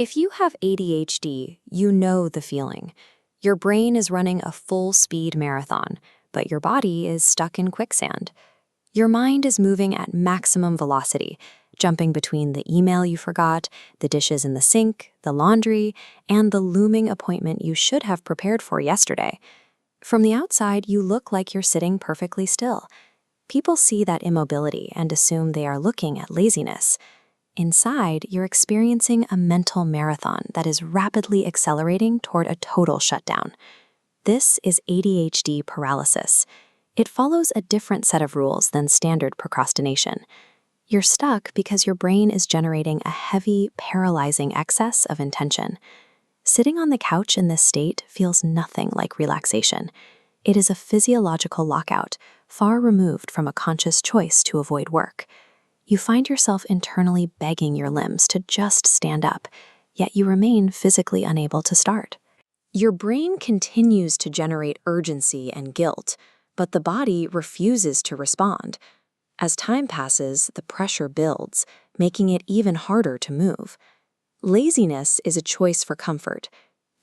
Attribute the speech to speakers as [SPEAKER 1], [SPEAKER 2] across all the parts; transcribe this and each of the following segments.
[SPEAKER 1] If you have ADHD, you know the feeling. Your brain is running a full-speed marathon, but your body is stuck in quicksand. Your mind is moving at maximum velocity, jumping between the email you forgot, the dishes in the sink, the laundry, and the looming appointment you should have prepared for yesterday. From the outside, you look like you're sitting perfectly still. People see that immobility and assume they are looking at laziness. Inside, you're experiencing a mental marathon that is rapidly accelerating toward a total shutdown. This is ADHD paralysis. It follows a different set of rules than standard procrastination. You're stuck because your brain is generating a heavy, paralyzing excess of intention. Sitting on the couch in this state feels nothing like relaxation. It is a physiological lockout, far removed from a conscious choice to avoid work. You find yourself internally begging your limbs to just stand up, yet you remain physically unable to start. Your brain continues to generate urgency and guilt, but the body refuses to respond. As time passes, the pressure builds, making it even harder to move. Laziness is a choice for comfort.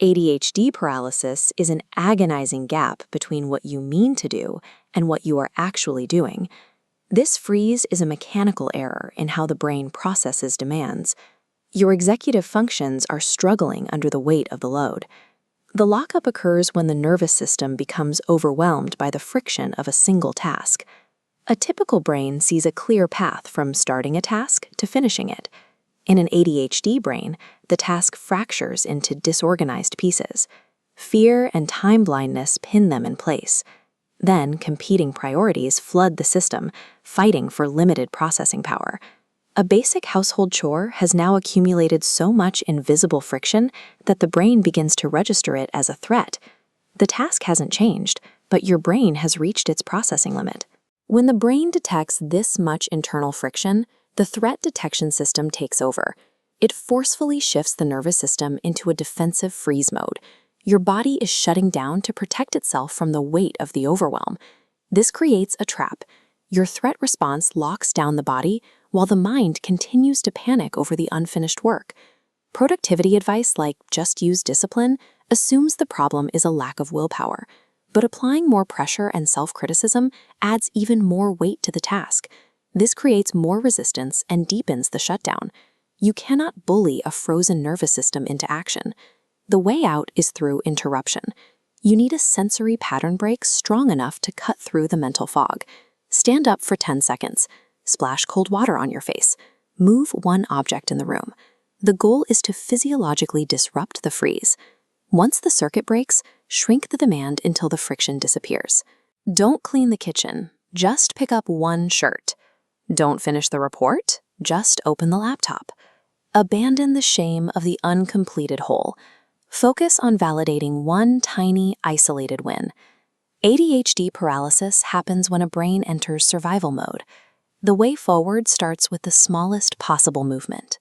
[SPEAKER 1] ADHD paralysis is an agonizing gap between what you mean to do and what you are actually doing. This freeze is a mechanical error in how the brain processes demands. Your executive functions are struggling under the weight of the load. The lockup occurs when the nervous system becomes overwhelmed by the friction of a single task. A typical brain sees a clear path from starting a task to finishing it. In an ADHD brain, the task fractures into disorganized pieces. Fear and time blindness pin them in place. Then, competing priorities flood the system, fighting for limited processing power. A basic household chore has now accumulated so much invisible friction that the brain begins to register it as a threat. The task hasn't changed, but your brain has reached its processing limit. When the brain detects this much internal friction, the threat detection system takes over. It forcefully shifts the nervous system into a defensive freeze mode. Your body is shutting down to protect itself from the weight of the overwhelm. This creates a trap. Your threat response locks down the body while the mind continues to panic over the unfinished work. Productivity advice like just use discipline assumes the problem is a lack of willpower, but applying more pressure and self-criticism adds even more weight to the task. This creates more resistance and deepens the shutdown. You cannot bully a frozen nervous system into action. The way out is through interruption. You need a sensory pattern break strong enough to cut through the mental fog. Stand up for 10 seconds. Splash cold water on your face. Move one object in the room. The goal is to physiologically disrupt the freeze. Once the circuit breaks, shrink the demand until the friction disappears. Don't clean the kitchen. Just pick up one shirt. Don't finish the report. Just open the laptop. Abandon the shame of the uncompleted whole. Focus on validating one tiny, isolated win. ADHD paralysis happens when a brain enters survival mode. The way forward starts with the smallest possible movement.